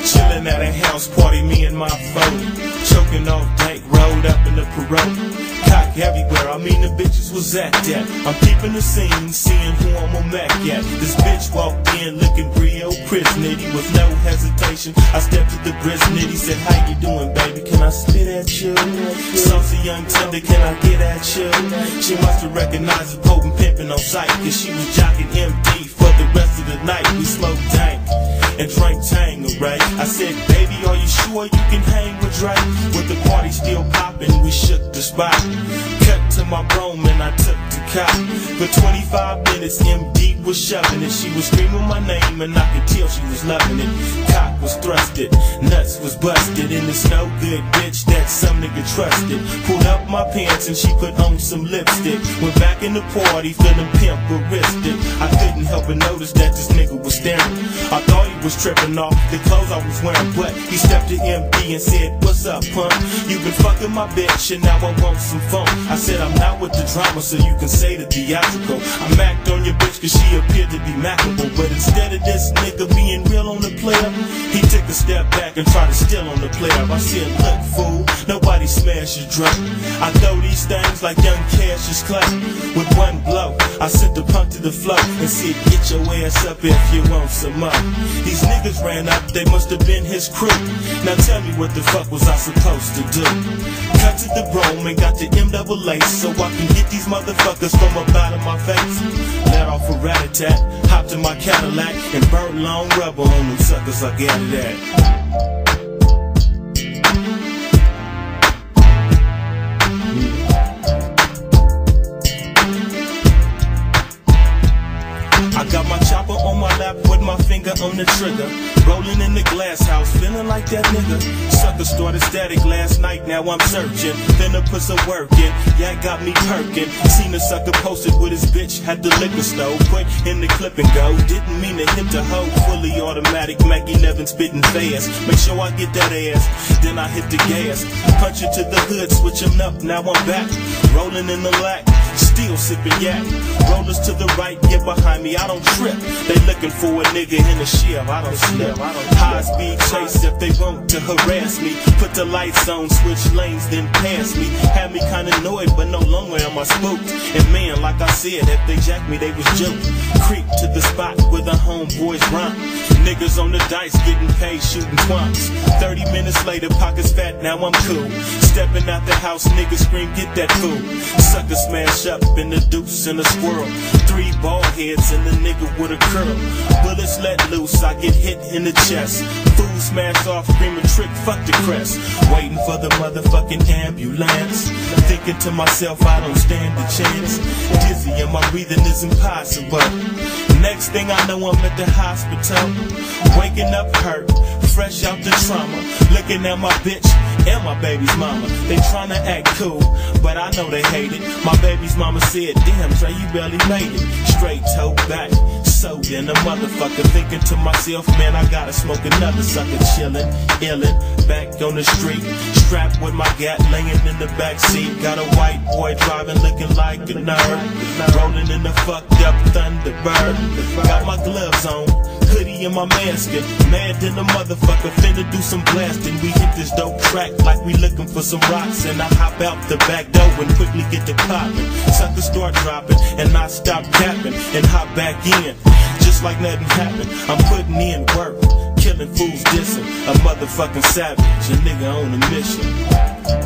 Chillin' at a house party, me and my foe. Choking off dank, rolled up in the parole. Cock everywhere, I mean the bitches was at that. I'm peeping the scene, seeing who I'm a Mac at. This bitch walked in looking real prisonity with no hesitation. I stepped to the prison, he said, how you doing, baby? Can I spit at you? Saucy young tender, can I get at you? She must have recognized the potent pimpin' on sight, cause she was jocking MD for the rest of the night. We smoked dank and drank Tangeray. I said, baby, are you sure you can hang with Drake? With the party still poppin', we shook the spot. Cut to my Rome and I took the cop. For 25 minutes, MD was shoving it. She was screaming my name and I could tell she was loving it. Cock was thrusted, nuts was busted, and it's no good bitch that some nigga trusted. Pulled up my pants and she put on some lipstick. Went back in the party feeling pimp-aristic. I couldn't help but notice that this nigga was staring. I thought he was tripping off the clothes I was wearing, but he stepped to MD and said, what's up, punk? You been fucking my bitch and now I want some fun. I said, I'm not with the drama, so you can say the theatrical. I macked on your bitch cause she appeared to be mackable, but instead of this nigga being real on the player, he took a step back and tried to steal on the player. I said, look, fool, nobody smash your drunk. I throw these things like young Cassius Clay. With one blow, I sent the punk to the floor and said, get your ass up if you want some more. These niggas ran up, they must have been his crew. Now tell me what the fuck was I supposed to do? Cut to the Rome and got the MAA so I can get these motherfuckers from up out of my face. Let off a rat-a-tat, hopped in my Cadillac and burnt long rubber on them suckers I got it at. I got my chopper on my lap with my finger on the trigger. Rolling in the glass house, feeling like that nigga. Sucker started static last night, now I'm searching. Finna put some work in, yeah, got me perking. Seen a sucker posted with his bitch at the liquor store. Put in the clip and go, didn't mean to hit the hoe. Fully automatic, Mac 11 spitting fast. Make sure I get that ass, then I hit the gas. Punch it to the hood, switch him up, now I'm back. Rolling in the lack, still sipping yak. Rollers to the right, get behind me, I don't trip. They looking for a nigga in the shell, I don't slip. High speed chase if they want to harass me. Put the lights on, switch lanes, then pass me. Had me kinda annoyed, but no longer am I spooked. And man, like I said, if they jacked me, they was joked. Creep to the spot where the homeboys rhyme. Niggas on the dice getting paid, shooting twumps. 30 minutes later, pockets fat, now I'm cool. Stepping out the house, niggas scream, get that fool. Sucker smash up in the deuce and a squirrel. 3 ball heads and a nigga with a curl. Bullets let loose, I get hit in the chest. Fool smash off, screaming trick, fuck the crest. Waiting for the motherfucking ambulance. Thinking to myself, I don't stand a chance. Dizzy and my breathing is impossible. Next thing I know, I'm at the hospital. Waking up hurt, fresh out the trauma. Looking at my bitch and my baby's mama. They tryna act cool, but I know they hate it. My baby's mama said, damn Trey, you barely made it. Straight toe back, so then a motherfucker. Thinking to myself, man, I gotta smoke another sucker. Chillin', illin', back on the street. Strapped with my gat, laying in the back seat. Got a white boy driving, looking like a nerd. Rolling in the fucked up Thunderbird. Got my gloves on, hoodie and my mask. Mad than a motherfucker, finna do some blasting. We hit this dope track like we looking for some rocks. And I hop out the back door and quickly get the poppin'. Suckers start dropping and I stop capping and hop back in. Just like nothing happened, I'm putting in work. Killing fools dissing, a motherfucking savage, a nigga on a mission.